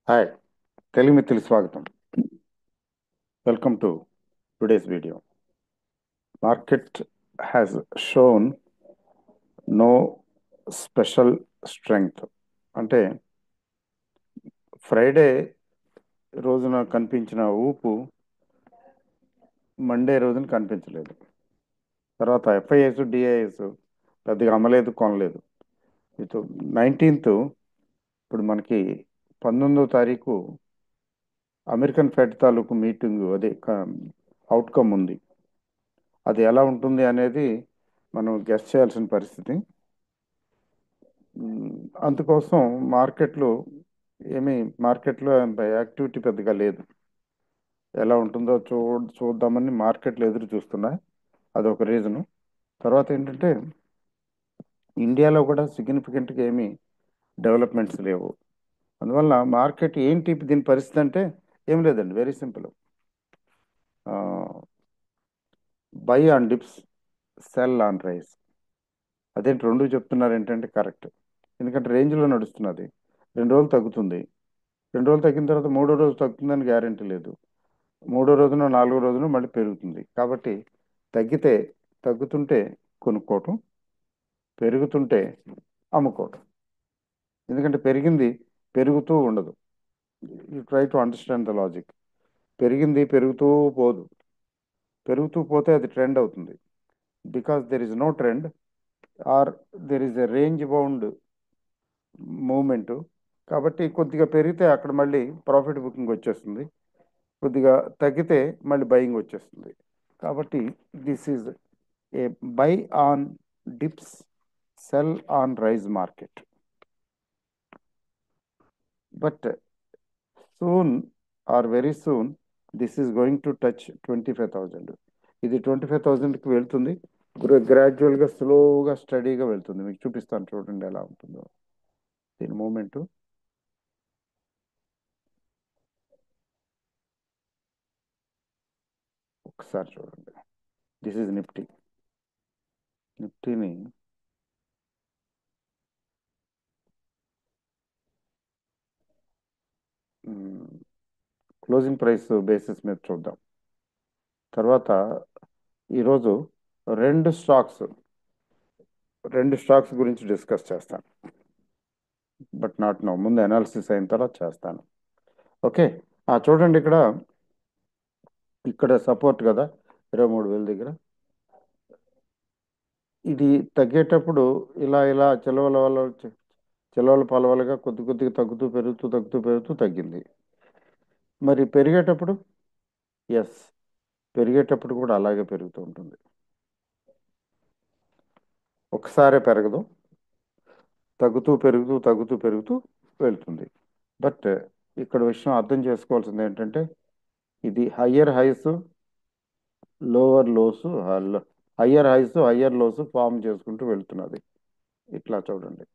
Hi, Telugu మిత్రులు స్వాగతం. Welcome to today's video. Market has shown no special strength. అంటే Friday రోజున కనిపించిన ఊపు మండే రోజున కనిపించలేదు. తర్వాత ఎఫ్ఐఎస్ డిఐఎస్ పెద్దగా అమ్మలేదు, కొనలేదు. ఇటు 19th ఇప్పుడు మనకి 19వ తారీఖు అమెరికన్ ఫెడ్ తాలూకు మీటింగ్, అదే అవుట్కమ్ ఉంది. అది ఎలా ఉంటుంది అనేది మనం గెస్ చేయాల్సిన పరిస్థితి. మ్, అందుకోసం మార్కెట్లో ఏమీ మార్కెట్లో అంత యాక్టివిటీ పెద్దగా లేదు. ఎలా ఉంటుందో చూద్దామని మార్కెట్లు ఎదురు చూస్తున్నాయి. అదొక రీజను. తర్వాత ఏంటంటే ఇండియాలో కూడా సిగ్నిఫికెంట్గా ఏమీ డెవలప్మెంట్స్ లేవు. అందువల్ల మార్కెట్ ఏంటి దీని పరిస్థితి అంటే ఏం లేదండి, very simple. By on dips, sell on rice. అదేంటి రెండు చెప్తున్నారు ఏంటంటే కరెక్ట్. ఎందుకంటే రేంజ్లో నడుస్తున్నది. 2 రోజులు తగ్గుతుంది. 2 రోజులు తగ్గిన తర్వాత మూడో రోజు తగ్గుతుందని గ్యారెంటీ లేదు. మూడో రోజున నాలుగో రోజున మళ్ళీ పెరుగుతుంది. కాబట్టి తగ్గితే తగ్గుతుంటే కొనుక్కోవటం, పెరుగుతుంటే అమ్ముకోవటం. ఎందుకంటే పెరిగింది పెరుగుతూ ఉండదు. You try to understand the logic. పెరిగింది పెరుగుతూ పోదు. పెరుగుతూ పోతే అది ట్రెండ్ అవుతుంది. Because there is no trend or there is a range bound movement. కాబట్టి కొద్దిగా పెరిగితే అక్కడ మళ్ళీ ప్రాఫిట్ బుకింగ్ వచ్చేస్తుంది. కొద్దిగా తగ్గితే మళ్ళీ బయింగ్ వచ్చేస్తుంది. కాబట్టి this is a buy on dips, sell on rise market. But soon or very soon this is going to touch 25,000. ఇది 25,000కి వెళ్తుంది. గ్రాడ్యువల్గా స్లోగా స్టడీగా వెళ్తుంది. మీకు చూపిస్తాను, చూడండి ఎలా ఉంటుందో దీని మూమెంటు. ఒకసారి చూడండి. This is Nifty. నిఫ్టీని క్లోజింగ్ ప్రైస్ బేసిస్ మీద చూద్దాం. తర్వాత ఈరోజు రెండు స్టాక్స్ రెండు స్టాక్స్ గురించి డిస్కస్ చేస్తాను. బట్ నాట్ నో, ముందు అనాలిసిస్ అయిన తర్వాత చేస్తాను. ఓకే. చూడండి, ఇక్కడ ఇక్కడ సపోర్ట్ కదా 23,000 దగ్గర. ఇది తగ్గేటప్పుడు ఇలా ఇలా చిలవల పలవలుగా కొద్ది కొద్దిగా తగ్గుతూ పెరుగుతూ తగ్గుతూ పెరుగుతూ తగ్గింది. మరి పెరిగేటప్పుడు ఎస్, పెరిగేటప్పుడు కూడా అలాగే పెరుగుతూ ఉంటుంది. ఒకసారే పెరగదు, తగ్గుతూ పెరుగుతూ తగ్గుతూ పెరుగుతూ వెళ్తుంది. బట్ ఇక్కడ విషయం అర్థం చేసుకోవాల్సింది ఏంటంటే ఇది higher highs, lower lows, higher lows form చేసుకుంటూ వెళ్తున్నది. ఇట్లా చూడండి.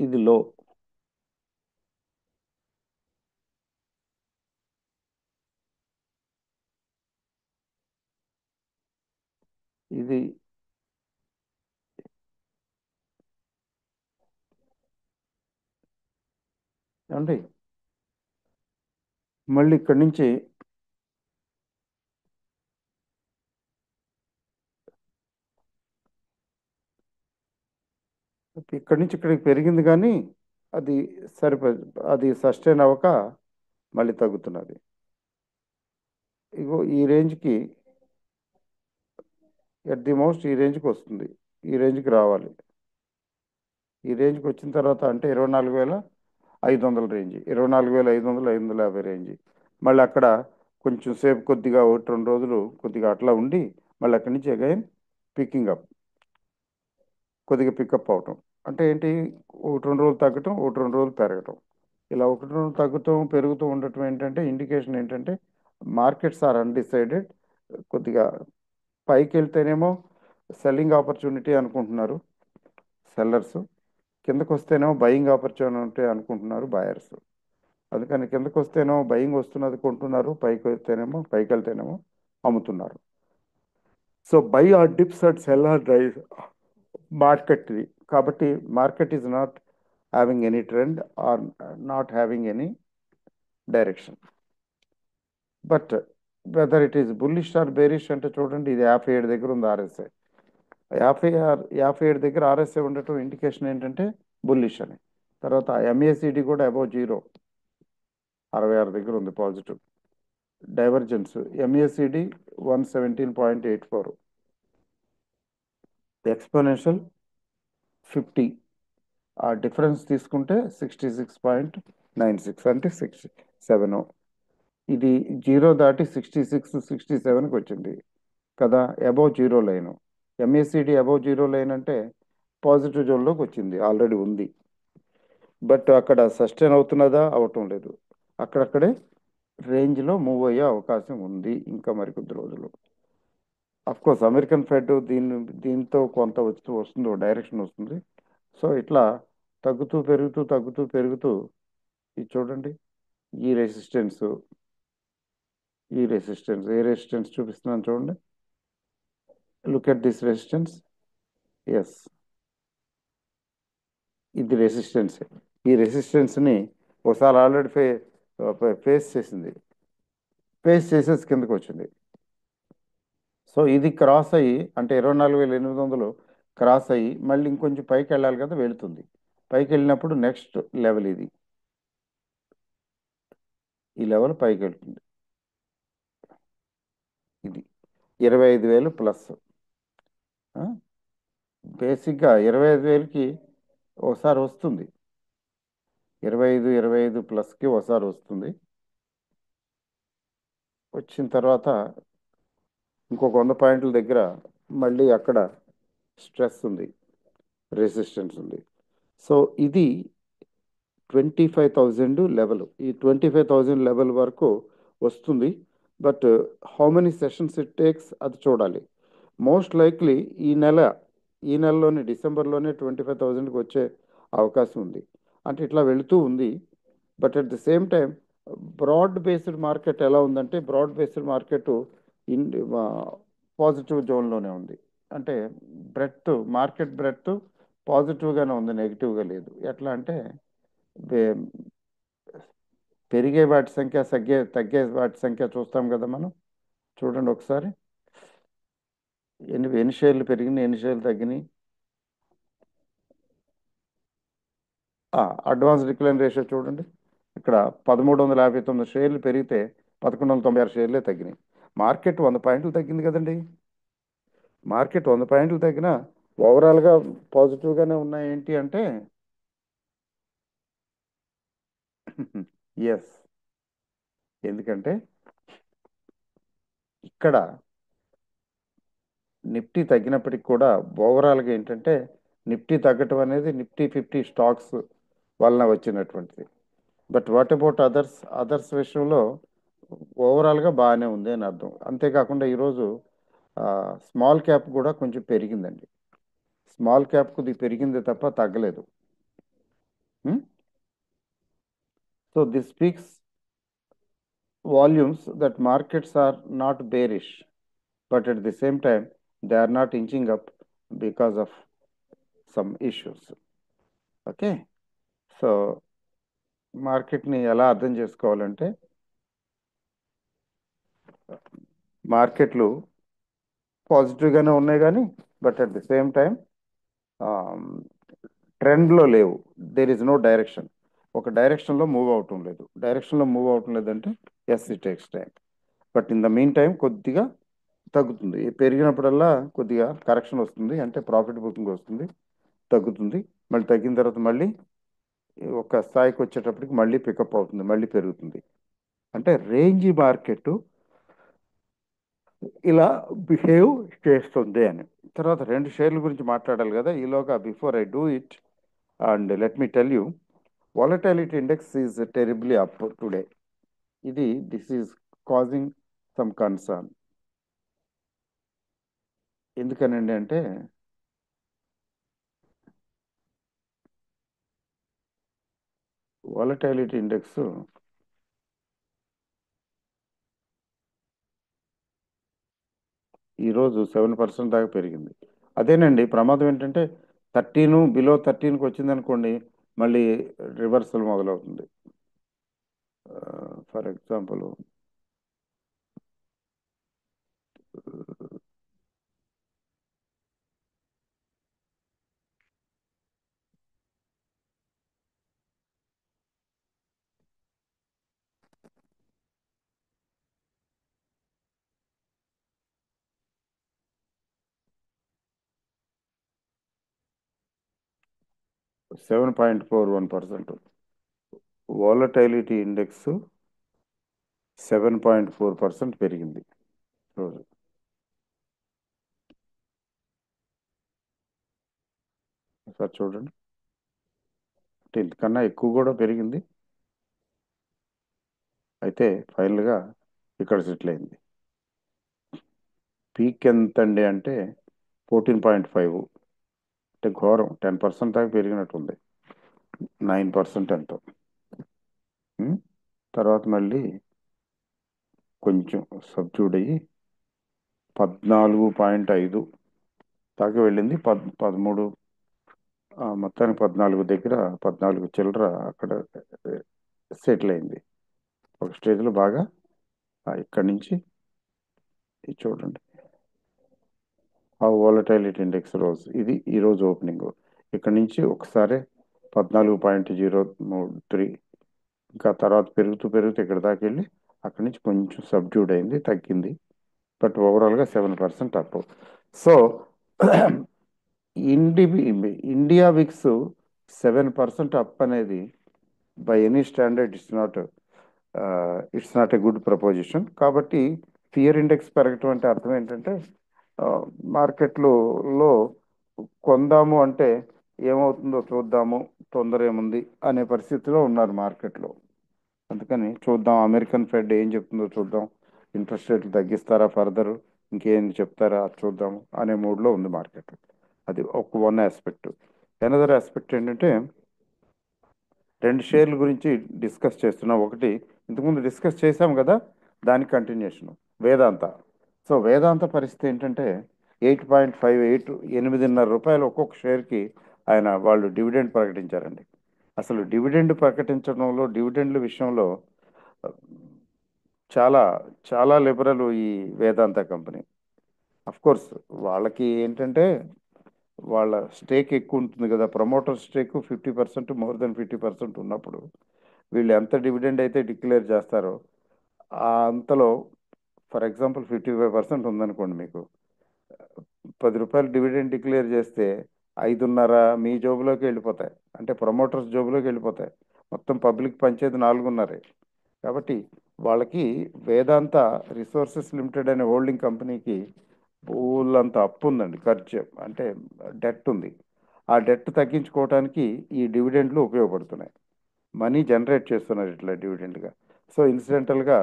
ఇది లో, ఇది అండి. మళ్ళీ ఇక్కడి నుంచి ఇక్కడికి పెరిగింది, కానీ అది సరిపో అది సస్టైన్ అవ్వక మళ్ళీ తగ్గుతున్నది. ఇగో ఈ రేంజ్కి, ఎట్ ది మోస్ట్ ఈ రేంజ్కి వస్తుంది. ఈ రేంజ్కి రావాలి. ఈ రేంజ్కి వచ్చిన తర్వాత అంటే 24,500 రేంజ్, 24,500, 550 రేంజ్. మళ్ళీ అక్కడ కొంచెం సేపు కొద్దిగా 1-2 రోజులు కొద్దిగా అట్లా ఉండి మళ్ళీ అక్కడి నుంచి అగైన్ పికింగ్ అప్, కొద్దిగా పికప్ అవటం. అంటే ఏంటి, 1-2 రోజులు తగ్గటం, 1-2 రోజులు పెరగటం. ఇలా 1-2 రోజులు తగ్గుతూ పెరుగుతూ ఉండటం ఏంటంటే ఇండికేషన్ ఏంటంటే మార్కెట్స్ ఆర్ అన్డిసైడెడ్. కొద్దిగా పైకి వెళ్తేనేమో సెల్లింగ్ ఆపర్చునిటీ అనుకుంటున్నారు సెల్లర్స్, కిందకు వస్తేనేమో బయింగ్ ఆపర్చునిటీ అనుకుంటున్నారు బయర్స్. అందుకని కిందకు వస్తేనేమో బయింగ్ వస్తున్నది కొంటున్నారు, పైకి వెళ్తేనేమో అమ్ముతున్నారు. So buy or dips and sell or rise market ఇది. కాబట్టి market is not having any trend or not having any direction. But whether it is bullish or bearish అంటే చూడండి, ఇది 57 దగ్గర ఉంది ఆర్ఎస్ఐ. 57 దగ్గర ఆర్ఎస్ఐ ఉండటం ఇండికేషన్ ఏంటంటే బుల్లిష్ అని. తర్వాత ఎంఏసిడి కూడా అబౌవ్ జీరో, 66 దగ్గర ఉంది పాజిటివ్. Divergence MACD 117.84, exponential 50. ఆ డిఫరెన్స్ తీసుకుంటే 66.96 అంటే 67. ఇది జీరో దాటి 66 67కి వచ్చింది కదా, above zero line. MACD above zero line అంటే పాజిటివ్ జోన్లోకి వచ్చింది, ఆల్రెడీ ఉంది. బట్ అక్కడ సస్టైన్ అవుతున్నదా, అవటం లేదు. అక్కడక్కడే రేంజ్లో మూవ్ అయ్యే అవకాశం ఉంది ఇంకా మరికొద్ది రోజులు. కోర్స్ అమెరికన్ ఫెడ్ దీంతో కొంత వస్తుంది, డైరెక్షన్ వస్తుంది. సో ఇట్లా తగ్గుతూ పెరుగుతూ తగ్గుతూ పెరుగుతూ, ఇది చూడండి, ఈ రెసిస్టెన్స్ ఏ రెసిస్టెన్స్ చూపిస్తున్నాను చూడండి. Look at this resistance. Yes, ఇది రెసిస్టెన్స్. ఈ రెసిస్టెన్స్ని ఒకసారి ఆల్రెడీ ఫేస్ చేసింది, ఫేస్ చేసేసి కిందకి వచ్చింది. సో ఇది క్రాస్ అయ్యి, అంటే 24,800 క్రాస్ అయ్యి మళ్ళీ ఇంకొంచెం పైకి వెళ్ళాలి కదా, వెళుతుంది. పైకి వెళ్ళినప్పుడు నెక్స్ట్ లెవెల్ ఇది, ఈ లెవెల్ పైకి వెళ్తుంది. ఇది 25,000 ప్లస్. బేసిక్గా 25,000కి ఒకసారి వస్తుంది, 25 ప్లస్కి ఒకసారి వస్తుంది. వచ్చిన తర్వాత ఇంకొక 100 పాయింట్ల దగ్గర మళ్ళీ అక్కడ స్ట్రెస్ ఉంది, రెసిస్టెన్స్ ఉంది. సో ఇది 25,000 లెవెల్. ఈ 25,000 లెవెల్ వరకు వస్తుంది. But how many sessions it takes అది చూడాలి. మోస్ట్ లైక్లీ ఈ నెలలోనే, డిసెంబర్లోనే 25,000కి వచ్చే అవకాశం ఉంది. అంటే ఇట్లా వెళుతూ ఉంది. But at the same time broad based market ఎలా ఉందంటే, broad based market in positive జోన్లోనే ఉంది. అంటే మార్కెట్ బ్రెడ్త్ పాజిటివ్గానే ఉంది, నెగిటివ్గా లేదు. ఎట్లా అంటే వే- పెరిగే వాటి సంఖ్య, తగ్గే వాటి సంఖ్య చూస్తాం కదా మనం. చూడండి ఒకసారి, ఎన్ని షేర్లు పెరిగినాయి, ఎన్ని షేర్లు తగ్గినాయి. అడ్వాన్స్ డిక్లైన్ రేషియో చూడండి, ఇక్కడ 1,359 షేర్లు పెరిగితే 1,196 షేర్లే తగ్గినాయి. మార్కెట్ 100 పాయింట్లు తగ్గింది కదండి. మార్కెట్ 100 పాయింట్లు తగ్గినా ఓవరాల్గా పాజిటివ్గానే ఉన్నాయి. ఏంటి అంటే ఎస్, ఎందుకంటే ఇక్కడ నిఫ్టీ తగ్గినప్పటికి కూడా ఓవరాల్గా ఏంటంటే, నిఫ్టీ తగ్గటం అనేది నిఫ్టీ 50 స్టాక్స్ వలన వచ్చినటువంటిది. బట్ వాట్ అబౌట్ అదర్స్ విషయంలో ఓవరాల్గా బాగానే ఉంది అని అర్థం. అంతేకాకుండా ఈరోజు స్మాల్ క్యాప్ కూడా కొంచెం పెరిగిందండి. స్మాల్ క్యాప్కు ఇది పెరిగింది తప్ప తగ్గలేదు. So this speaks volumes that markets are not bearish, but at the same time they are not inching up because of some issues. Okay, so మార్కెట్ని ఎలా అర్థం చేసుకోవాలంటే, మార్కెట్లు పాజిటివ్గానే ఉన్నాయి కానీ, but at the same time ట్రెండ్లో లేవు. There is no direction. ఒక డైరెక్షన్లో మూవ్ అవటం లేదు. డైరెక్షన్లో మూవ్ అవటం లేదంటే yes, it takes time. But in the meantime కొద్దిగా తగ్గుతుంది. పెరిగినప్పుడల్లా కొద్దిగా కరెక్షన్ వస్తుంది, అంటే ప్రాఫిట్ బుకింగ్ వస్తుంది, తగ్గుతుంది. మళ్ళీ తగ్గిన తర్వాత మళ్ళీ ఒక స్థాయికి వచ్చేటప్పటికి మళ్ళీ పికప్ అవుతుంది, మళ్ళీ పెరుగుతుంది. అంటే రేంజ్ మార్కెట్ ఇలా బిహేవ్ చేస్తుంది అని. తర్వాత రెండు షేర్ల గురించి మాట్లాడాలి కదా ఈలోగా. Before I do it, and let me tell you, volatility index is terribly up today. This is causing some concern. ఎందుకనండి అంటే, వాలటాలిటీ ఇండెక్స్ ఈరోజు 7% దాకా పెరిగింది. అదేనండి ప్రమాదం ఏంటంటే 13 బిలో 13కి వచ్చిందనుకోండి మళ్ళీ రివర్సల్ మొదలవుతుంది. For example 7.41%. వాలటైలిటీ ఇండెక్స్ 7.4% పెరిగింది రోజు. ఒకసారి చూడండి, అంటే ఇంతకన్నా ఎక్కువ కూడా పెరిగింది. అయితే ఫైనల్గా ఇక్కడ సెటిల్ అయింది. పీక్ ఎంత అండి అంటే 14.5, అంటే ఘోరం 10% దాకా పెరిగినట్టుంది. 9% ఎంతో. ఉం? తర్వాత మళ్ళీ కొంచెం సబ్జూడ్ అయ్యి 14.5 దాకా వెళ్ళింది. 13, మొత్తానికి 14 దగ్గర, 14 చిల్లర అక్కడ సెటిల్ అయింది. ఒక స్టేజ్లో బాగా ఇక్కడి నుంచి ఇది చూడండి, ఆ వాలటైలిటీ ఇండెక్స్ రోజు ఇది ఈ రోజు ఓపెనింగ్. ఇక్కడ నుంచి ఒకసారి 14.03, ఇంకా తర్వాత పెరుగుతూ పెరుగుతూ ఇక్కడ దాకా వెళ్ళి అక్కడి నుంచి కొంచెం సబ్డ్యూడ్ అయింది, తగ్గింది. బట్ ఓవరాల్గా 7% అప్. సో ఇండి ఇండియా విక్స్ 7% అప్ అనేది by any standard it's not a good proposition. కాబట్టి ఫియర్ ఇండెక్స్ పెరగటం అంటే అర్థం ఏంటంటే మార్కెట్లో కొందాము అంటే ఏమవుతుందో చూద్దాము, తొందర ఏముంది అనే పరిస్థితిలో ఉన్నారు మార్కెట్లో. అందుకని చూద్దాం, అమెరికన్ ఫెడ్ ఏం చెప్తుందో చూద్దాం, ఇంట్రెస్ట్ రేట్లు తగ్గిస్తారా ఫర్దర్, ఇంకేం చెప్తారా అది చూద్దాం అనే మూడ్లో ఉంది మార్కెట్. అది ఒక వన్ ఆస్పెక్ట్. ఎనదర్ ఆస్పెక్ట్ ఏంటంటే రెండు షేర్ల గురించి డిస్కస్ చేస్తున్నాం. ఒకటి ఇంతకుముందు డిస్కస్ చేశాం కదా, దాని కంటిన్యూషన్ వేదాంత. సో వేదాంత పరిస్థితి ఏంటంటే 8.58, 8.5 రూపాయలు ఒక్కొక్క షేర్కి వాళ్ళు డివిడెండ్ ప్రకటించారండి. అసలు డివిడెండ్ ప్రకటించడంలో, డివిడెండ్ల విషయంలో ఆ, చాలా చాలా లిబరల్ ఈ వేదాంత కంపెనీ. అఫ్ కోర్స్ వాళ్ళకి ఏంటంటే వాళ్ళ స్టేక్ ఎక్కువ ఉంటుంది కదా, ప్రమోటర్ స్టేక్ 50%, మోర్ దెన్ 50% ఉన్నప్పుడు వీళ్ళు ఎంత డివిడెండ్ అయితే డిక్లేర్ చేస్తారో ఆ అంతలో, ఫర్ ఎగ్జాంపుల్ 55% ఉందనుకోండి, మీకు 10 రూపాయలు డివిడెండ్ డిక్లేర్ చేస్తే 5.5 మీ జోబులోకి వెళ్ళిపోతాయి, అంటే ప్రమోటర్స్ జోబులోకి వెళ్ళిపోతాయి. మొత్తం పబ్లిక్ పంచేది 4.5. కాబట్టి వాళ్ళకి వేదాంత రిసోర్సెస్ లిమిటెడ్ అనే హోల్డింగ్ కంపెనీకి ఊళ్ళంత అప్పు ఉందండి, ఖర్చు అంటే డెట్ ఉంది. ఆ డెట్ తగ్గించుకోవడానికి ఈ డివిడెండ్లు ఉపయోగపడుతున్నాయి. మనీ జనరేట్ చేస్తున్నారు ఇట్లా డివిడెండ్గా. సో ఇన్సిడెంటల్గా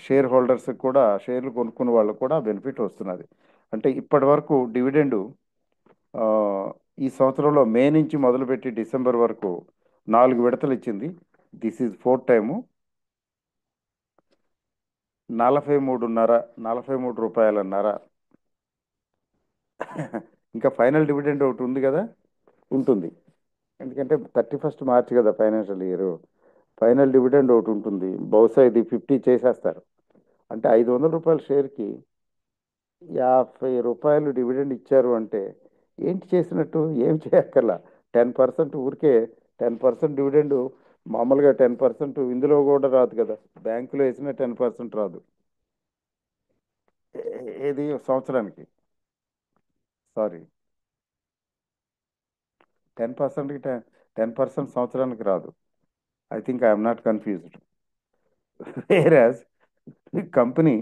షేర్ హోల్డర్స్ కూడా, షేర్లు కొనుక్కున్న వాళ్ళకు కూడా బెనిఫిట్ వస్తున్నది. అంటే ఇప్పటి వరకు డివిడెండు ఆ, ఈ సంవత్సరంలో మే నుంచి మొదలుపెట్టి డిసెంబర్ వరకు 4 విడతలు ఇచ్చింది. This is fourth time. 43.5 రూపాయలన్నర. ఇంకా ఫైనల్ డివిడెండ్ ఒకటి ఉంది కదా, ఉంటుంది. ఎందుకంటే 31 మార్చి కదా ఫైనాన్షియల్ ఇయర్, ఫైనల్ డివిడెండ్ ఒకటి ఉంటుంది. బహుశా ఇది 50 చేసేస్తారు. అంటే 500 రూపాయల షేర్కి 50 రూపాయలు డివిడెండ్ ఇచ్చారు అంటే ఏంటి చేసినట్టు, ఏం చేయక్కర్లా. 10% ఊరికే, 10% డివిడెండ్. మామూలుగా 10% ఇందులో కూడా రాదు కదా, బ్యాంకులో వేసిన 10% రాదు. ఏది సంవత్సరానికి, సారీ, 10%కి 10% సంవత్సరానికి రాదు. I think I'm not confused. Average company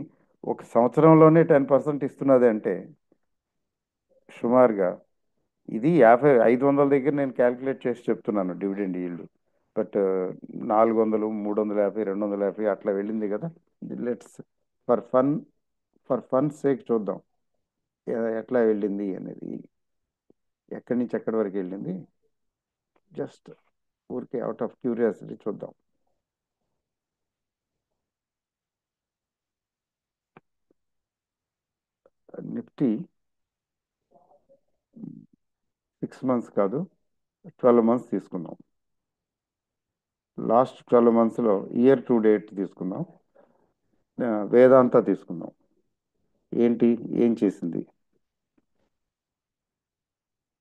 ఒక సంవత్సరంలోనే 10% ఇస్తున్నది అంటే సుమారుగా, ఇది 500 దగ్గర నేను క్యాల్కులేట్ చేసి చెప్తున్నాను డివిడెండ్ ఈల్డ్. బట్ 400, 350, 250 అట్లా వెళ్ళింది కదా. Let's for fun for fun sake చూద్దాం ఎట్లా వెళ్ళింది అనేది, ఎక్కడి నుంచి ఎక్కడి వరకు వెళ్ళింది, జస్ట్ ఊరికే అవుట్ ఆఫ్ క్యూరియాసిటీ చూద్దాం. నిఫ్టీ 6 మంత్స్ కాదు, 12 మంత్స్ తీసుకుందాం. లాస్ట్ 12 మంత్స్లో ఇయర్ టు డేట్ తీసుకుందాం. వేదాంత తీసుకుందాం. ఏంటి, ఏం చేసింది,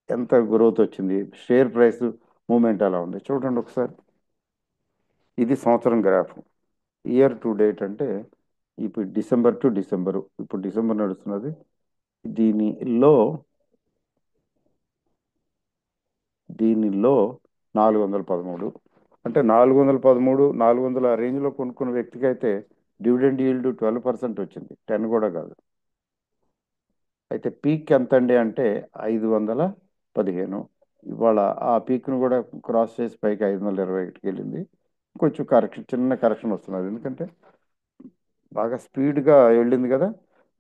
ఎంత గ్రోత్ వచ్చింది, షేర్ ప్రైస్ మూమెంట్ ఎలా ఉంది చూడండి ఒకసారి. ఇది సంవత్సరం గ్రాఫ్. ఇయర్ టు డేట్ అంటే ఇప్పుడు డిసెంబర్ టు డిసెంబరు, ఇప్పుడు డిసెంబర్ నడుస్తున్నది. దీనిలో దీనిలో 413, అంటే 413, 400 ఆ రేంజ్లో కొనుక్కున్న వ్యక్తికి అయితే డివిడెండ్ ఈల్డ్ 12% వచ్చింది, 10 కూడా కాదు. అయితే పీక్ ఎంత అండి అంటే 515. ఇవాళ ఆ పీక్ను కూడా క్రాస్ చేసి పైకి 521కి వెళ్ళింది. కొంచెం కరెక్షన్, చిన్న కరెక్షన్ వస్తున్నది, ఎందుకంటే బాగా స్పీడ్గా వెళ్ళింది కదా.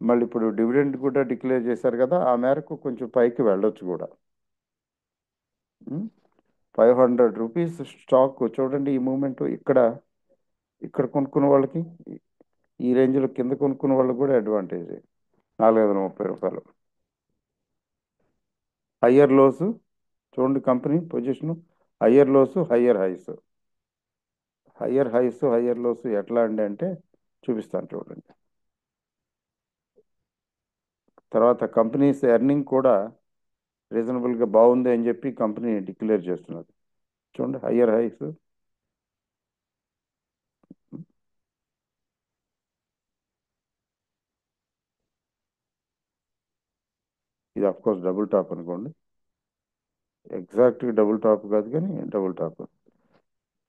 మళ్ళీ ఇప్పుడు డివిడెండ్ కూడా డిక్లేర్ చేశారు కదా, ఆ మేరకు కొంచెం పైకి వెళ్ళొచ్చు కూడా. 500 రూపీస్ స్టాక్ చూడండి. ఈ మూమెంట్ ఇక్కడ ఇక్కడ కొనుక్కున్న వాళ్ళకి, ఈ రేంజ్లో కింద కొనుక్కున్న వాళ్ళకి కూడా అడ్వాంటేజ్. 430 రూపాయలు. హయ్యర్ లోస్ చూడండి, company position higher lows, higher highs. Higher highs, higher lows ఎట్లా అండి అంటే చూపిస్తాను చూడండి. తర్వాత కంపెనీస్ ఎర్నింగ్ కూడా రీజనబుల్గా బాగుంది అని చెప్పి కంపెనీ డిక్లేర్ చేస్తున్నది. చూడండి హయ్యర్ హైస్. ఇది కోర్స్ డబుల్ టాప్ అనుకోండి, ఎగ్జాక్ట్గా డబుల్ టాప్ కాదు కానీ double tap.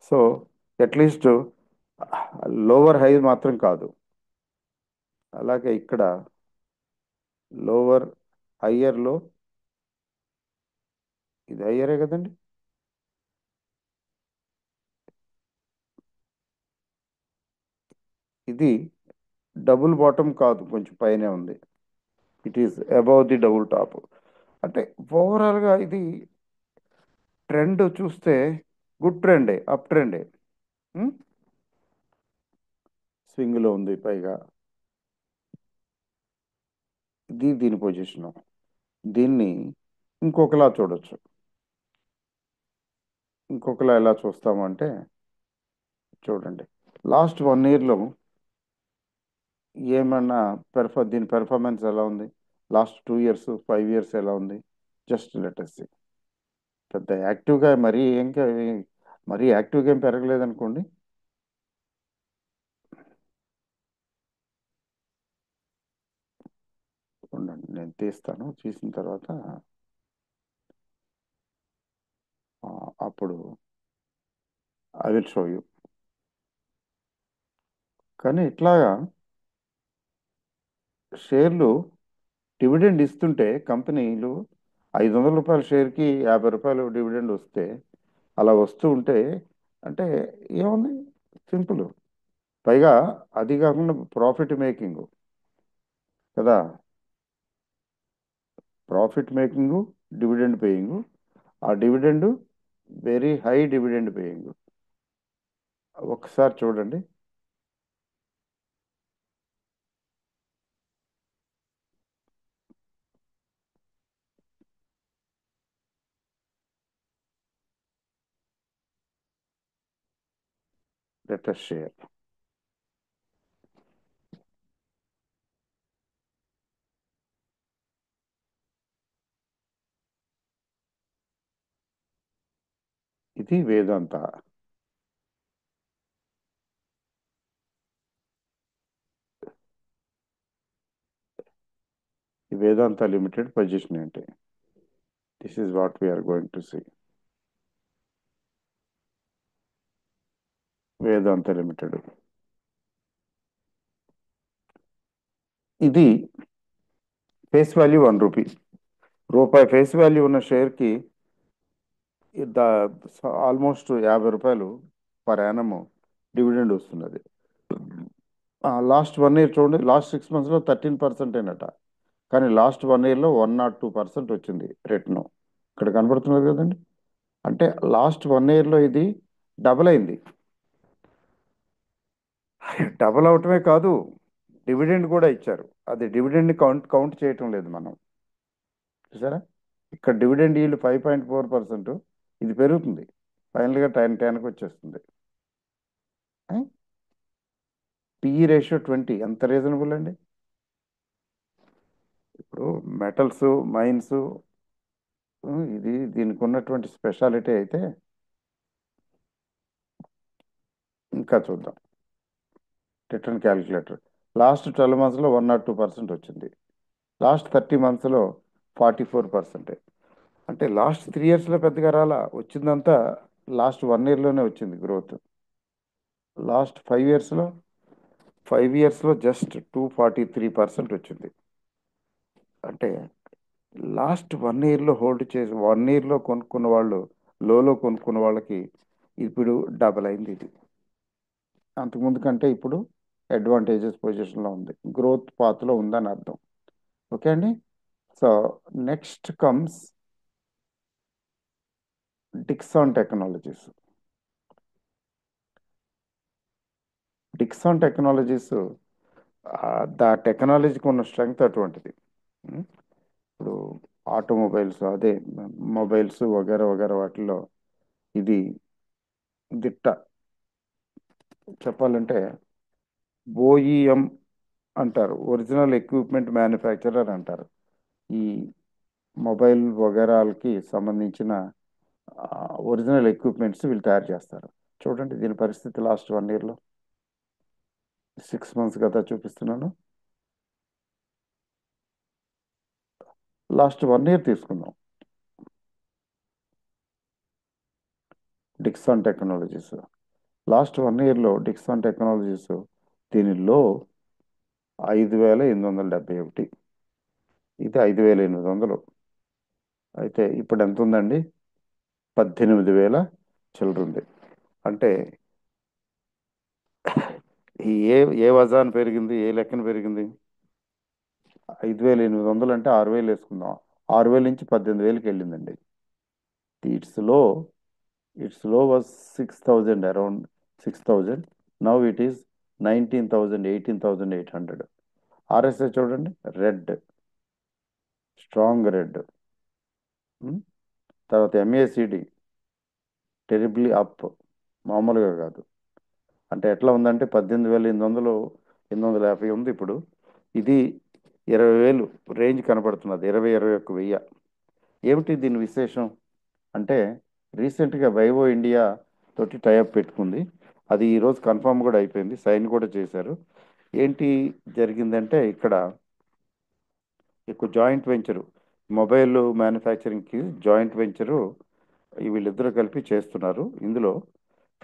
So at least lower high మాత్రం కాదు. అలాగే ఇక్కడ లోవర్, హయ్యర్లో ఇది హయ్యరే కదండి. ఇది డబుల్ బాటమ్ కాదు, కొంచెం పైనే ఉంది. It is above the double tap. అంటే ఓవరాల్గా ఇది ట్రెండ్ చూస్తే గుడ్ ట్రెండే, అప్ ట్రెండే. స్వింగ్లో ఉంది. పైగా దీని పొజిషను, దీన్ని ఇంకొకలా చూడొచ్చు. ఇంకొకలా ఎలా చూస్తామంటే చూడండి, లాస్ట్ 1 ఇయర్లో ఏమన్నా దీని పెర్ఫార్మెన్స్ ఎలా ఉంది, లాస్ట్ 2 ఇయర్స్, 5 ఇయర్స్ ఎలా ఉంది, జస్ట్ లెటెస్ట్. పెద్ద యాక్టివ్గా మరీ యాక్టివ్గా ఏం పెరగలేదనుకోండి. ఉండండి, నేను తీస్తాను, తీసిన తర్వాత అప్పుడు ఐ విల్ షో యూ. కానీ ఇట్లాగా షేర్లు డివిడెండ్ ఇస్తుంటే కంపెనీలు 500 రూపాయల షేర్కి 50 రూపాయలు డివిడెండ్ వస్తే, అలా వస్తూ ఉంటే అంటే ఏముంది, సింపుల్. పైగా అది కాకుండా ప్రాఫిట్ మేకింగ్ కదా, ప్రాఫిట్ మేకింగ్, డివిడెండ్ పేయింగ్. ఆ dividend very high dividend paying. ఒకసారి చూడండి. Latest share. ఇది వేదాంత. ఈ వేదాంత లిమిటెడ్ పొజిషన్ ఏంటి, this is what we are going to see. Vedanta limited ఇది ఫేస్ వాల్యూ 1 రూపీ. రూపాయి ఫేస్ వాల్యూ ఉన్న షేర్కి ఆల్మోస్ట్ 50 రూపాయలు పర్ యానము డివిడెండ్ వస్తున్నది. లాస్ట్ 1 ఇయర్ చూడండి, లాస్ట్ 6 మంత్స్లో 13% అయినట. కానీ లాస్ట్ 1 ఇయర్లో 102% వచ్చింది రిటర్న్. ఇక్కడ కనబడుతున్నది కదండి. అంటే లాస్ట్ 1 ఇయర్లో ఇది డబుల్ అయింది. డబుల్ అవటమే కాదు, డివిడెండ్ కూడా ఇచ్చారు. అది డివిడెండ్ కౌంట్ చేయటం లేదు మనం. చూసారా? ఇక్కడ డివిడెండ్ ఈల్డ్ 5.4%, ఇది పెరుగుతుంది, ఫైనల్గా 10కి వచ్చేస్తుంది. పిఈ రేషియో 20 ఎంత రీజనబుల్ అండి? ఇప్పుడు మెటల్స్, మైన్స్, ఇది దీనికి ఉన్నటువంటి స్పెషాలిటీ అయితే ఇంకా చూద్దాం. రిటర్న్ క్యాలిక్యులేటర్ లాస్ట్ 12 మంత్స్లో 102% వచ్చింది, లాస్ట్ 30 మంత్స్లో 44%. అంటే లాస్ట్ 3 ఇయర్స్లో పెద్దగా రాలా, వచ్చిందంతా లాస్ట్ 1 ఇయర్లోనే వచ్చింది గ్రోత్. లాస్ట్ 5 ఇయర్స్లో జస్ట్ 243% వచ్చింది. అంటే లాస్ట్ 1 ఇయర్లో హోల్డ్ చేసి 1 ఇయర్లో కొనుక్కున్న వాళ్ళు, లోలో కొనుక్కున్న వాళ్ళకి ఇప్పుడు డబల్ అయింది ఇది. అంతకుముందు కంటే ఇప్పుడు అడ్వాంటేజెస్ పొజిషన్లో ఉంది, గ్రోత్ పాత్లో ఉందని అర్థం. ఓకే అండి. So next comes Dixon Technologies. Dixon Technologies, దా టెక్నాలజీకి ఉన్న స్ట్రెంగ్త్ అటువంటిది. ఉం? ఇప్పుడు ఆటోమొబైల్స్, అదే మొబైల్స్ వగేరా వగేరా వాటిల్లో ఇది దిట్ట. చెప్పాలంటే ఓఈఎం అంటారు, ఒరిజినల్ ఎక్విప్మెంట్ మ్యానుఫ్యాక్చరర్ అంటారు. ఈ మొబైల్ వగేరాలకి సంబంధించిన ఒరిజినల్ ఎక్విప్మెంట్స్ వీళ్ళు తయారు చేస్తారు. చూడండి దీని పరిస్థితి లాస్ట్ 1 ఇయర్లో. 6 మంత్స్ కదా చూపిస్తున్నాను. లాస్ట్ 1 ఇయర్ తీసుకుందాం. డిక్సాన్ టెక్నాలజీస్ లాస్ట్ 1 ఇయర్లో, డిక్సాన్ టెక్నాలజీస్ దీనిలో 5,871, ఇది 5,800. అయితే ఇప్పుడు ఎంత ఉందండి? 18,000 చిల్లర ఉంది. అంటే ఈ ఏ ఏ వజాన్ పెరిగింది, ఏ లెక్కన పెరిగింది? 5,800 అంటే 6,000 వేసుకుందాం, 6,000 నుంచి 18,000కి వెళ్ళిందండి. ఇట్స్ లో ఇట్స్ లో was 6,000, around 6,000. Now it is 19,000, 18,800. RSI చూడండి, రెడ్, స్ట్రాంగ్ రెడ్. తర్వాత ఎంఏసిడి టెరిబ్లీ అప్, మామూలుగా కాదు. అంటే ఎట్లా ఉందంటే 18,800, 850 ఉంది ఇప్పుడు. ఇది 20,000 రేంజ్ కనబడుతున్నది, 20,000, 21,000. ఏమిటి దీని విశేషం అంటే, రీసెంట్గా వైవో ఇండియా తోటి టైఅప్ పెట్టుకుంది. అది ఈరోజు కన్ఫర్మ్ కూడా అయిపోయింది, సైన్ కూడా చేశారు. ఏంటి జరిగిందంటే ఇక్కడ ఎక్కువ జాయింట్ వెంచరు, మొబైల్ మ్యానుఫ్యాక్చరింగ్కి జాయింట్ వెంచరు వీళ్ళిద్దరూ కలిపి చేస్తున్నారు. ఇందులో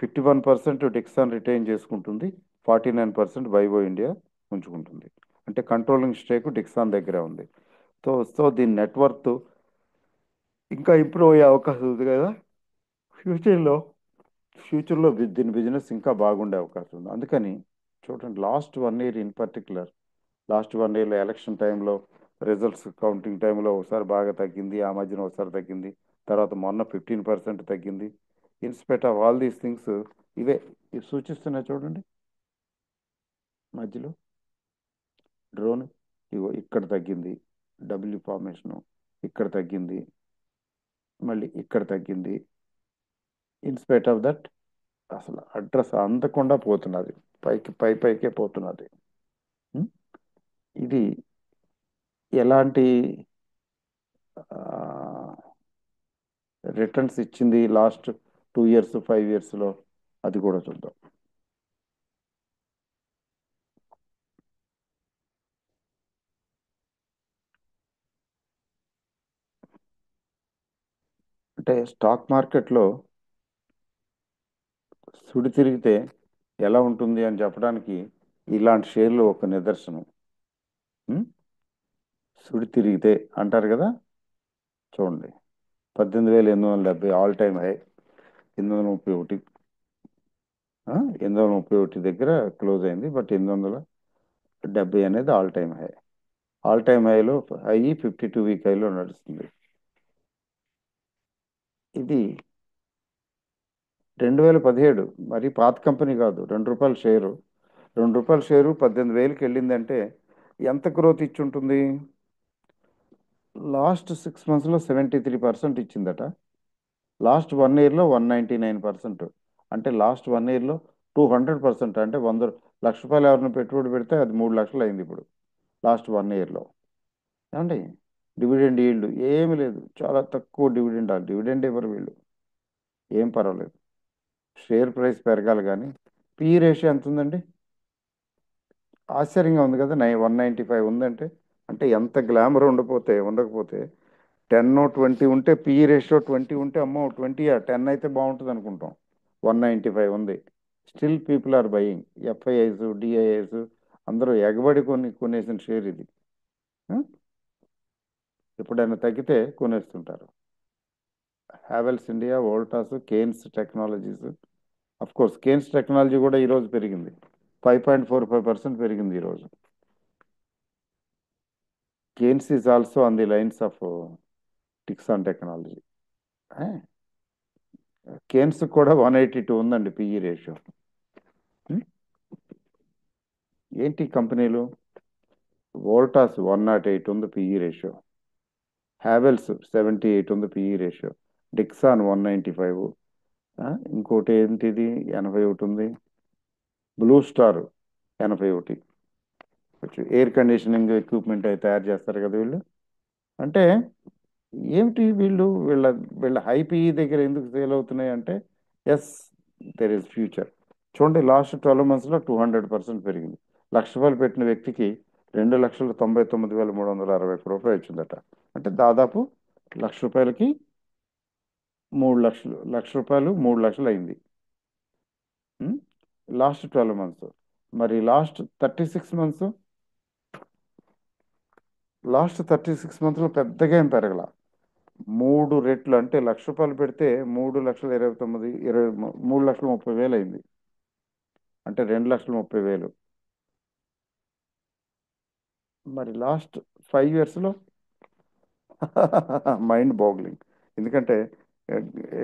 51% డిక్సాన్ రిటైన్ చేసుకుంటుంది, 49% వైవో ఇండియా ఉంచుకుంటుంది. అంటే కంట్రోలింగ్ స్టేక్ డిక్సాన్ దగ్గరే ఉంది. సో దీని నెట్వర్త్ ఇంకా ఇంప్రూవ్ అయ్యే అవకాశం ఉంది కదా ఫ్యూచర్లో. దీని బిజినెస్ ఇంకా బాగుండే అవకాశం ఉంది. అందుకని చూడండి, last 1 year in particular, last 1 ఇయర్లో ఎలక్షన్ టైంలో, రిజల్ట్స్ కౌంటింగ్ టైంలో ఒకసారి బాగా తగ్గింది, ఆ మధ్యన ఒకసారి తగ్గింది, తర్వాత మొన్న 15% తగ్గింది. In spite of all these things, ఇవే ఇవి సూచిస్తున్నాయి చూడండి. మధ్యలో డ్రోన్, ఇగో ఇక్కడ తగ్గింది, డబ్ల్యూ ఫార్మేషను ఇక్కడ తగ్గింది, మళ్ళీ ఇక్కడ తగ్గింది. ఇన్స్పైట్ ఆఫ్ దట్ అసలు అడ్రస్ అందకుండా పోతున్నది, పైకే పోతున్నది. ఉం? ఇది ఎలాంటి రిటర్న్స్ ఇచ్చింది లాస్ట్ 2 ఇయర్స్, 5 ఇయర్స్లో, అది కూడా చూద్దాం. అంటే స్టాక్ మార్కెట్లో సుడి తిరిగితే ఎలా ఉంటుంది అని చెప్పడానికి ఇలాంటి షేర్లు ఒక నిదర్శనం. ఉం? సుడి తిరిగితే అంటారు కదా, చూడండి. 18,870 ఆల్ టైమ్ హై, 831, 831 దగ్గర క్లోజ్ అయింది. బట్ 870 అనేది all time high. All time హైలో హై 52 వీక్ హైలో నడుస్తుంది. ఇది 2017, మరి పాత కంపెనీ కాదు, రూ. 2 షేరు. రూ. 2 షేరు 18,000కి వెళ్ళిందంటే ఎంత గ్రోత్ ఇచ్చి ఉంటుంది? లాస్ట్ 6 మంత్స్లో 73% ఇచ్చిందట. లాస్ట్ 1 ఇయర్లో 199%. అంటే లాస్ట్ 1 ఇయర్లో 200%. అంటే 100 లక్ష రూపాయలు ఎవరిని పెట్టుబడి పెడితే అది 3 లక్షలు అయింది ఇప్పుడు లాస్ట్ 1 ఇయర్లో. ఏమండి? డివిడెండ్ ఈల్డ్ ఏమి లేదు, చాలా తక్కువ డివిడెండ్. ఆ డివిడెండ్ ఇవ్వరు వీళ్ళు, ఏం పర్వాలేదు. షేర్ ప్రైస్ పెరగాలి కానీ. పిఈ రేషియో ఎంత ఉందండి? ఆశ్చర్యంగా ఉంది కదా, 195 ఉందంటే. అంటే ఎంత గ్లామర్ ఉండకపోతే 10 20 ఉంటే, పిఈ రేషియో 20 ఉంటే అమ్మో 20 10 అయితే బాగుంటుంది అనుకుంటాం. 195 ఉంది. Still people are buying. FIIs DIIs అందరూ ఎగబడి కొనేసిన షేర్ ఇది. ఆ? ఎప్పుడైనా తగ్గితే కొనేస్తుంటారు. Havells India, Voltas, Kaynes Technologies. Of course Kaynes technology కూడా ఈరోజు పెరిగింది. 5.45% పెరిగింది ఈరోజు. Kaynes is also on the lines of Dixon technology. Kaynes కూడా 182 ఉందండి పిఈ రేషియో. ఏంటి కంపెనీలు? వోల్టాస్ 108 ఉంది పిఈ రేషియో. హ్యావెల్స్ 78 ఉంది పిఈ రేషియో. డిక్సాన్ 195. ఇంకోటి ఏంటిది 81 ఉంది. Blue star 81. Air conditioning equipment అయితే తయారు చేస్తారు కదా వీళ్ళు. అంటే ఏమిటి వీళ్ళ హై పిఈ దగ్గర ఎందుకు సేల్ అవుతున్నాయి అంటే, ఎస్, దెర్ ఇస్ ఫ్యూచర్. చూడండి, లాస్ట్ 12 మంత్స్లో 200% పెరిగింది. 1 లక్ష రూపాయలు పెట్టిన వ్యక్తికి 2,99,361 రూపాయలు వచ్చిందట. అంటే దాదాపు 1 లక్ష రూపాయలకి 3 లక్షలు, 1 లక్ష రూపాయలు 3 లక్షలు అయింది లాస్ట్ 12 మంత్స్. మరి లాస్ట్ 36 మంత్స్లో పెద్దగా ఏం పెరగల. 3 రెట్లు, అంటే 1 లక్ష రూపాయలు పెడితే 3,29,20 3,30,30,000 అయింది. అంటే 2,30,000. మరి లాస్ట్ 5 ఇయర్స్లో మైండ్ బాగ్లింగ్. ఎందుకంటే ఏ, ఏ,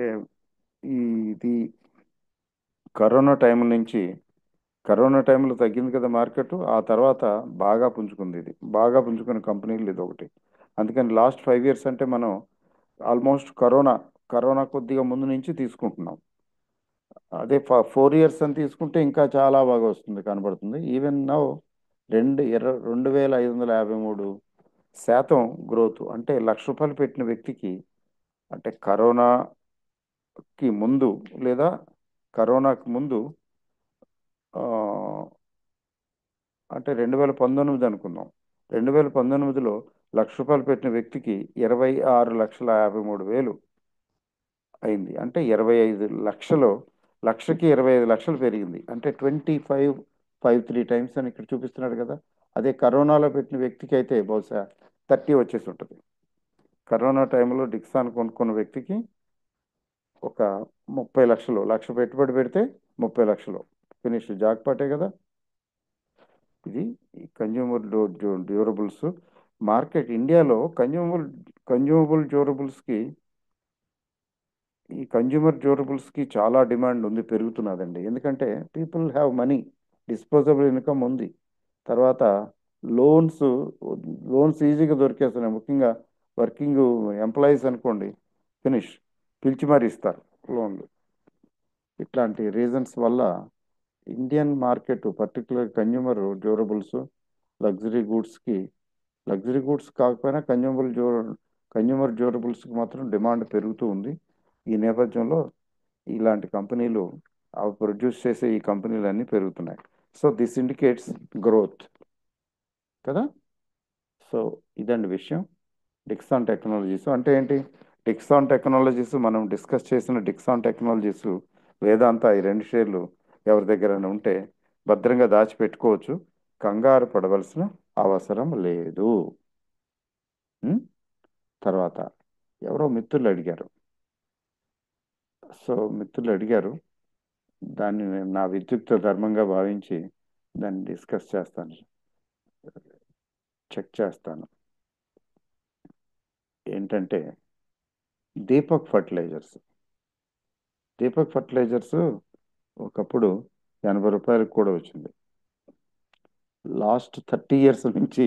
ఇది కరోనా టైం నుంచి, కరోనా టైంలో తగ్గింది కదా మార్కెట్. ఆ తర్వాత బాగా పుంజుకుంది. ఇది బాగా పుంజుకున్న కంపెనీలు ఇది ఒకటి. అందుకని లాస్ట్ 5 ఇయర్స్ అంటే మనం ఆల్మోస్ట్ కరోనా కొద్దిగా ముందు నుంచి తీసుకుంటున్నాం. అదే 4 ఇయర్స్ అని తీసుకుంటే ఇంకా చాలా బాగా వస్తుంది, కనబడుతుంది. Even now 2,553% growth. అంటే 1 లక్ష రూపాయలు పెట్టిన వ్యక్తికి, అంటే కరోనాకి ముందు లేదా కరోనాకి ముందు, ఆ, అంటే 2019 అనుకుందాం. 2019లో 1 లక్ష రూపాయలు పెట్టిన వ్యక్తికి 26,53,000 అయింది. అంటే 25 లక్షలు, లక్షకి 25 లక్షలు పెరిగింది. అంటే 2553 టైమ్స్ అని ఇక్కడ చూపిస్తున్నాడు కదా. అదే కరోనాలో పెట్టిన వ్యక్తికి అయితే బహుశా 30 వచ్చేసి ఉంటుంది. కరోనా టైంలో డిక్సాన్ కొనుక్కున్న వ్యక్తికి ఒక 30 లక్షలు, 1 లక్ష పెట్టుబడి పెడితే 30 లక్షలు ఫినిష్ జాక్పాటే కదా ఇది. కన్జ్యూమర్ డ్యూరబుల్స్ మార్కెట్ ఇండియాలో, కన్జ్యూమబుల్ డ్యూరబుల్స్కి, ఈ కన్జ్యూమర్ డ్యూరబుల్స్కి చాలా డిమాండ్ ఉంది, పెరుగుతున్నదండి. ఎందుకంటే people have money, disposable income ఉంది. తర్వాత లోన్స్ లోన్స్ ఈజీగా దొరికేస్తున్నాయి. ముఖ్యంగా వర్కింగ్ ఎంప్లాయీస్ అనుకోండి, ఫినిష్ పిలిచి మరి ఇస్తారు లోన్లు. ఇట్లాంటి రీజన్స్ వల్ల Indian market, particular consumer durables, luxury గూడ్స్కి, లగ్జరీ గూడ్స్ కాకపోయినా కన్జ్యూమర్ డ్యూరబుల్స్కి మాత్రం డిమాండ్ పెరుగుతూ ఉంది. ఈ నేపథ్యంలో ఇలాంటి కంపెనీలు, అవి ప్రొడ్యూస్ చేసే ఈ కంపెనీలన్నీ పెరుగుతున్నాయి. సో దిస్ ఇండికేట్స్ గ్రోత్ కదా. సో ఇదండి విషయం. డిక్సాన్ టెక్నాలజీస్ అంటే ఏంటి? డిక్సాన్ టెక్నాలజీస్, మనం డిస్కస్ చేసిన డిక్సాన్ టెక్నాలజీస్, వేదాంత, ఈ 2 షేర్లు ఎవరి దగ్గరైనా ఉంటే భద్రంగా దాచిపెట్టుకోవచ్చు. కంగారు పడవలసిన అవసరం లేదు. ఉం? తర్వాత ఎవరో మిత్రులు అడిగారు. సో మిత్రులు అడిగారు, దాన్ని నేను నా విద్యుక్త ధర్మంగా భావించి దాన్ని డిస్కస్ చేస్తాను, చెక్ చేస్తాను. ఏంటంటే దీపక్ ఫర్టిలైజర్స్. దీపక్ ఫర్టిలైజర్స్ ఒకప్పుడు 80 రూపాయలకు కూడా వచ్చింది. లాస్ట్ 30 ఇయర్స్ నుంచి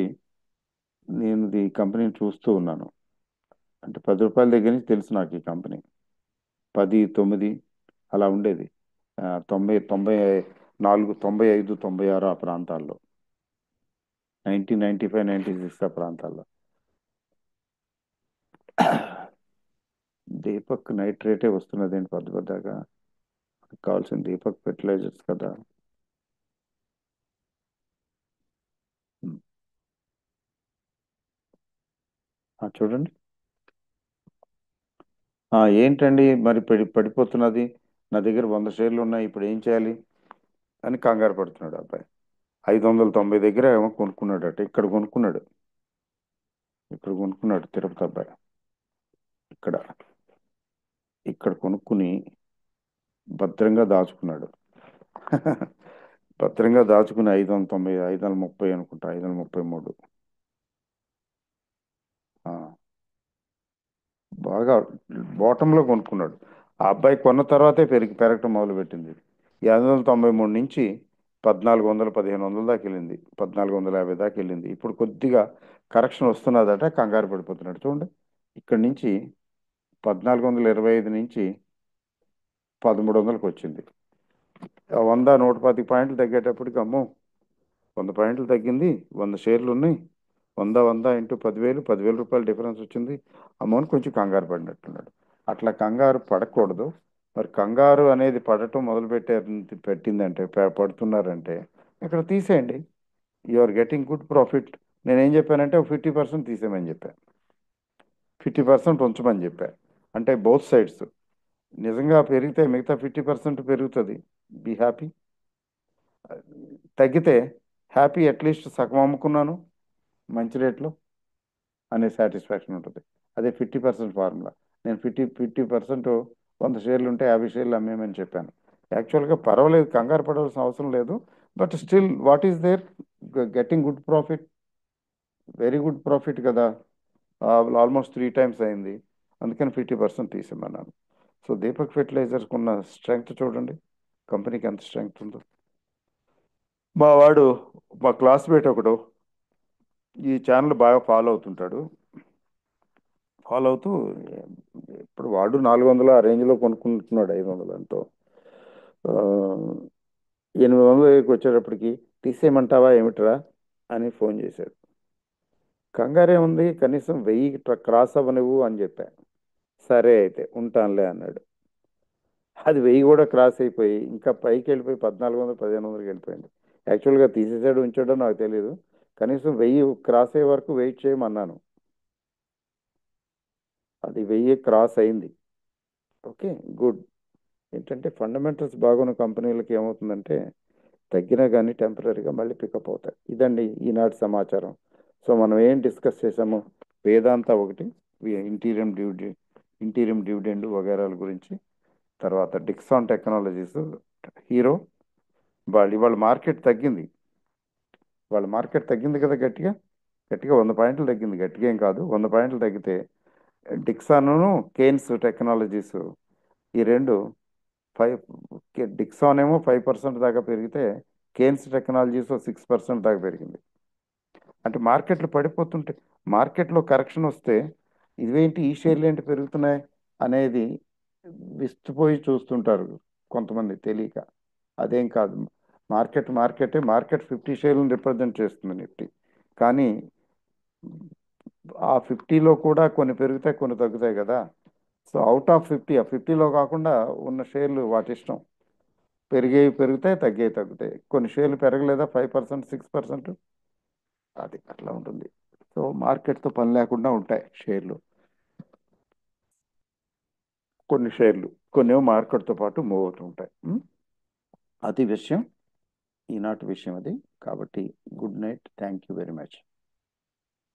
నేను ఈ కంపెనీని చూస్తూ ఉన్నాను. అంటే 10 రూపాయల దగ్గర నుంచి తెలుసు నాకు ఈ కంపెనీ. 10, 9 అలా ఉండేది. 94, 95, 96 ఆ ప్రాంతాల్లో. 1995, 96 ఆ ప్రాంతాల్లో. దీపక్ నైట్రేటే వస్తున్నదేంటి పెద్దగా. కావాల్సిన దీపక్ ఫెర్టిలైజర్స్ కదా. ఉమ్. చూడండి. ఏంటండి మరి పడిపోతున్నది. నా దగ్గర 100 షేర్లు ఉన్నాయి, ఇప్పుడు ఏం చేయాలి అని కంగారు పడుతున్నాడు అబ్బాయి. 590 దగ్గర ఏమో కొనుక్కున్నాడట. ఇక్కడ కొనుక్కున్నాడు తిరుపతి అబ్బాయి. ఇక్కడ ఇక్కడ కొనుక్కుని భద్రంగా దాచుకున్నాడు. భద్రంగా దాచుకుని 590, 530 అనుకుంటా, 533. ఆ, బాగా బాటంలో కొనుక్కున్నాడు. ఆ అబ్బాయి కొన్న తర్వాతే పెరగటం మొదలుపెట్టింది. ఈ 593 నుంచి 1400, 1500 దాకా వెళ్ళింది. 1450 దాకా వెళ్ళింది. ఇప్పుడు కొద్దిగా కరెక్షన్ వస్తున్నదట, కంగారు పడిపోతున్నాడు చూడండి. ఇక్కడి నుంచి 1425 నుంచి 1300కి వచ్చింది. 100, 125 పాయింట్లు తగ్గేటప్పటికి అమ్మో, 100 పాయింట్లు తగ్గింది, 100 షేర్లు ఉన్నాయి, 100 ఇంటూ 10,000, 10,000 రూపాయలు డిఫరెన్స్ వచ్చింది. అమ్మోని కొంచెం కంగారు పడినట్టున్నాడు. అట్లా కంగారు పడకూడదు. మరి కంగారు అనేది పడటం పెట్టిందంటే, పడుతున్నారంటే ఇక్కడ తీసేయండి. You are getting good profit. నేనేం చెప్పానంటే ఒక 50% తీసేయమని చెప్పాను, 50% ఉంచమని చెప్పా. అంటే బోత్ సైడ్స్. నిజంగా పెరిగితే మిగతా 50% పెరుగుతుంది, బీ హ్యాపీ. తగ్గితే హ్యాపీ, అట్లీస్ట్ సగం అమ్ముకున్నాను మంచి రేట్లో అనే సాటిస్ఫాక్షన్ ఉంటుంది. అదే 50% ఫార్ములా. నేను 50% 100 షేర్లు ఉంటే 50 షేర్లు అమ్మేయమని చెప్పాను. యాక్చువల్గా పర్వాలేదు, కంగారు పడవలసిన అవసరం లేదు. But still what is there, getting good profit, very good profit కదా. ఆల్మోస్ట్ 3 టైమ్స్ అయింది. అందుకని 50% తీసేమన్నాను. సో దీపక్ ఫెర్టిలైజర్స్కి ఉన్న స్ట్రెంగ్త్ చూడండి, కంపెనీకి ఎంత స్ట్రెంగ్త్ ఉందో. మా వాడు, మా క్లాస్మేట్ ఒకడు ఈ ఛానల్ బాగా ఫాలో అవుతుంటాడు. ఫాలో అవుతూ ఇప్పుడు వాడు 400 ఆ రేంజ్లో కొనుక్కుంటున్నాడు, 500 ఎంతో. ఆ, 800 దగ్గరికి వచ్చేటప్పటికి తీసేయమంటావా ఏమిట్రా అని ఫోన్ చేశాడు. కంగారే ఉంది, కనీసం 1000 క్రాస్ అవ్వనివ్వు అని చెప్పా. సరే అయితే ఉంటానులే అన్నాడు. అది 1000 కూడా క్రాస్ అయిపోయి ఇంకా పైకి వెళ్ళిపోయి 1400, 1500కి వెళ్ళిపోయింది. యాక్చువల్గా తీసేసాడు ఉంచాడో నాకు తెలియదు. కనీసం 1000 క్రాస్ అయ్యే వరకు వెయిట్ చేయమన్నాను. అది 1000 క్రాస్ అయింది. Okay, good. ఏంటంటే ఫండమెంటల్స్ బాగున్న కంపెనీలకి ఏమవుతుందంటే తగ్గినా కానీ టెంపరీగా మళ్ళీ పికప్ అవుతాయి. ఇదండి ఈనాటి సమాచారం. సో మనం ఏం డిస్కస్ చేసాము, వేదాంత ఒకటి, ఇంటీరియం డివిడెండ్, ఇంటీరియం డివిడెండ్ వగైరాల గురించి. తర్వాత డిక్సాన్ టెక్నాలజీస్, హీరో. ఇవాళ మార్కెట్ తగ్గింది. వాళ్ళ మార్కెట్ తగ్గింది కదా, గట్టిగా గట్టిగా 100 పాయింట్లు తగ్గింది. గట్టిగా ఏం కాదు, 100 పాయింట్లు తగ్గితే డిక్సాను, కేన్స్ టెక్నాలజీస్, ఈ రెండు 5, డిక్సాన్ ఏమో 5% దాకా పెరిగితే కేన్స్ టెక్నాలజీస్ 6% దాకా పెరిగింది. అంటే మార్కెట్లు పడిపోతుంటే, మార్కెట్లో కరెక్షన్ వస్తే ఇవేంటి ఈ షేర్లు ఏంటి పెరుగుతున్నాయి అనేది విస్తుపోయి చూస్తుంటారు కొంతమంది తెలియక. అదేం కాదు, మార్కెట్ 50 షేర్లను రిప్రజెంట్ చేస్తుంది నిఫ్టీ. కానీ ఆ 50లో కూడా కొన్ని పెరుగుతాయి, కొన్ని తగ్గుతాయి కదా. సో అవుట్ ఆఫ్ 50, ఆ 50లో కాకుండా ఉన్న షేర్లు వాటి ఇష్టం, పెరిగేవి పెరుగుతాయి, తగ్గేవి తగ్గుతాయి. కొన్ని షేర్లు పెరగలేదా 5%, 6%, అది అట్లా ఉంటుంది. సో మార్కెట్తో పని లేకుండా ఉంటాయి షేర్లు. కొన్ని షేర్లు కొన్ని మార్కెట్తో పాటు మూవ్ అవుతూ ఉంటాయి. అది విషయం, ఈనాటి విషయం అది. కాబట్టి good night, thank you very much.